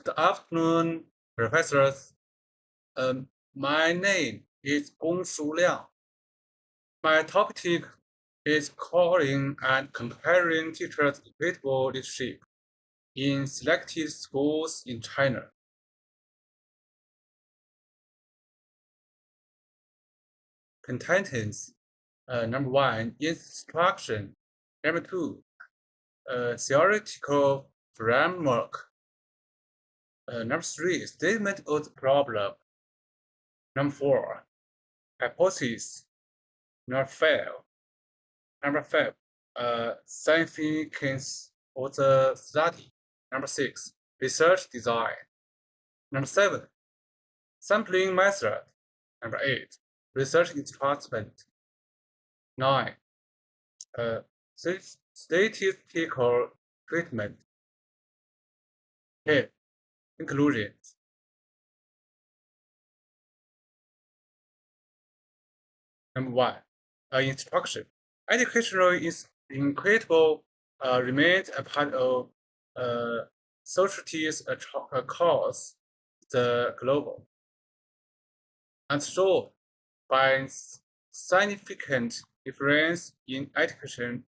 Good afternoon, professors. My name is Gong Shuliang. My topic is calling and comparing teachers' equitable leadership in selected schools in China. Contents: number one, instruction. Number two, theoretical framework. Number three, statement of the problem. Number four, hypothesis. Number five, significance of the study. Number six, research design. Number seven, sampling method. Number eight, research instrument. Nine, statistical treatment. 10, conclusions. Number one, instruction. Educational is equitable remains a part of societies across the globe, and shown by significant difference in education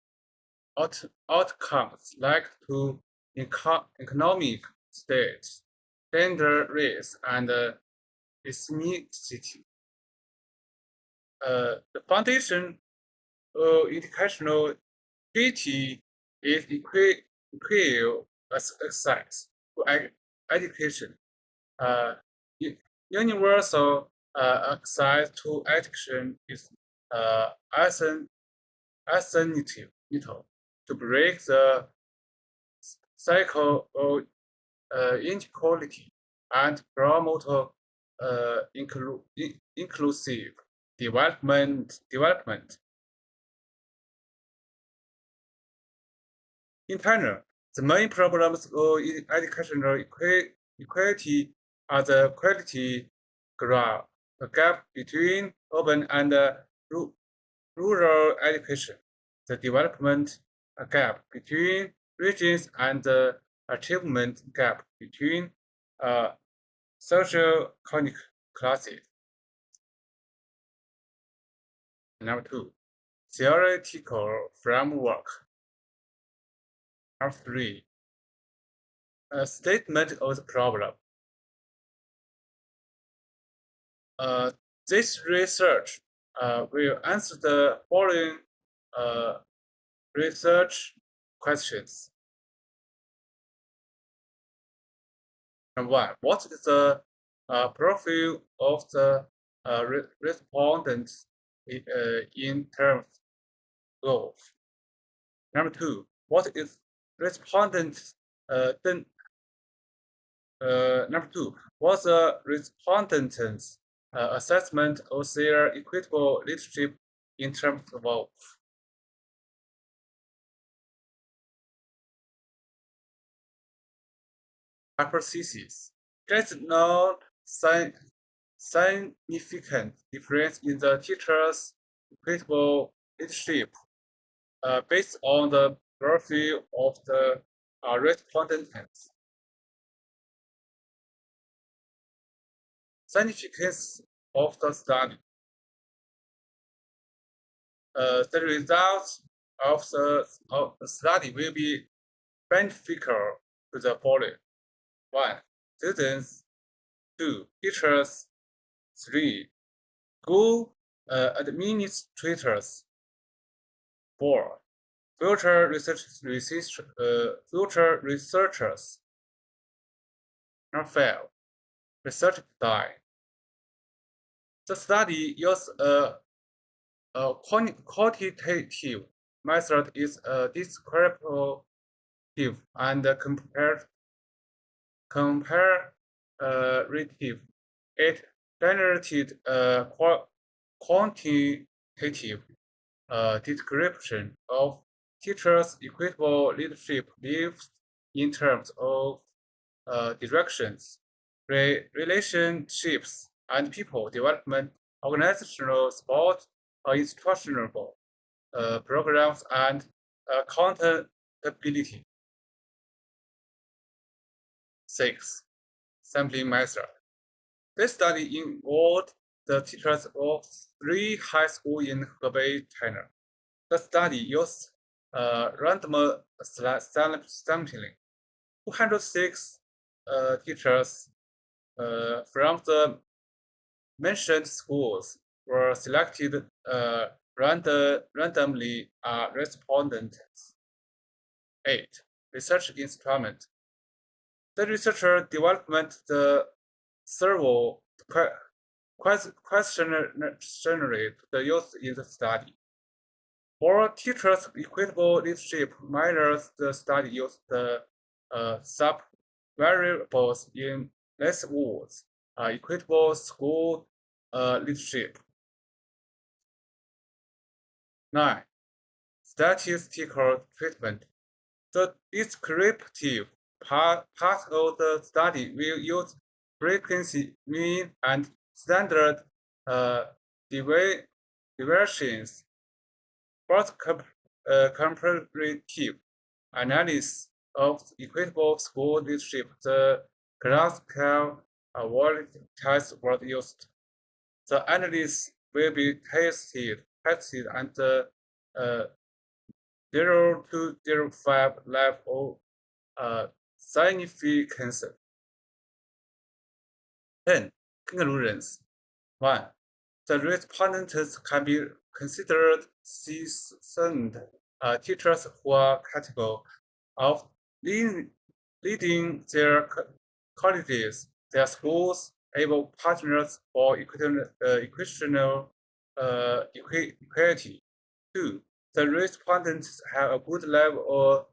outcomes like to economic status, gender, race, and ethnicity. The foundation of educational equity is equal access to education. Universal access to education is essential to break the cycle of inequality and promote inclusive development. In China, the main problems of educational equality are the quality gap between urban and rural education, the development gap between regions, and the achievement gap between social-economic classes. Number two, theoretical framework. Number three, a statement of the problem. This research will answer the following research questions. Number one, what is the profile of the respondents in terms of goals? Number two, what is respondent number two, what's the respondent's assessment of their equitable leadership in terms of goals? Hypothesis. There is no significant difference in the teacher's equitable leadership based on the profile of the respondents. Significance of the study. The results of the study will be beneficial to the following: 1. Students. 2. Teachers. 3. School administrators. 4. Future researchers. Number 5. Research design. The study uses a quantitative method is descriptive and comparative. It generated a quantitative description of teachers' equitable leadership lives in terms of directions, relationships, and people development, organizational support, instructional programs, and accountability. 6. sampling method. This study involved the teachers of 3 high schools in Hebei, China. The study used random sampling. 206 teachers from the mentioned schools were selected randomly as respondents. 8. Research instrument. The researcher developed the servo questionnaire to use in the study. For teachers' equitable leadership measures, the study used the sub-variables in less words, equitable school leadership. 9. Statistical treatment. The descriptive part of the study will use frequency, mean, and standard deviations. First, comparative analysis of equitable school leadership. The classical test was used. The analysis will be tested and 0 to 0.5 level of significance. 10. Conclusions. 1. The respondents can be considered seasoned teachers who are capable of leading their colleges, their schools, able partners for equational equality. 2. The respondents have a good level of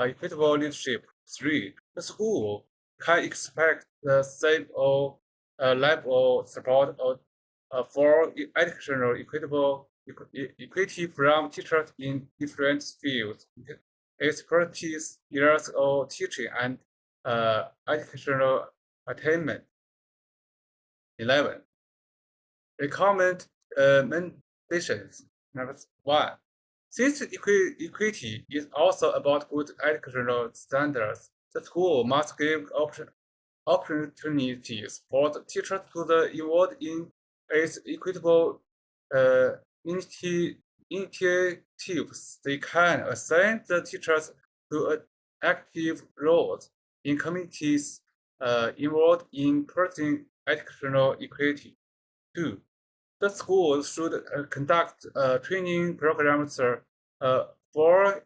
equitable leadership. 3. The school can expect the same level of support for educational equity from teachers in different fields, expertise, years of teaching, and educational attainment. 11. Recommendations. Number 1. Since equity is also about good educational standards, the school must give opportunities for the teachers to involve in its equitable initiatives. They can assign the teachers to active roles in communities involved in pursuing educational equity. 2. The schools should conduct training programs for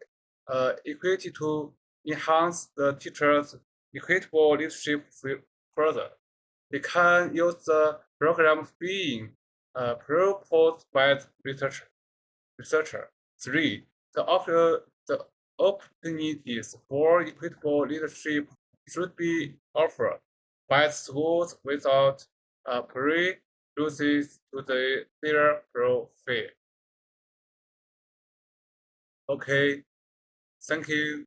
equity to enhance the teachers' equitable leadership further. They can use the programs being proposed by the researcher. 3. The opportunities for equitable leadership should be offered by schools without prejudice to their profile. Okay, thank you.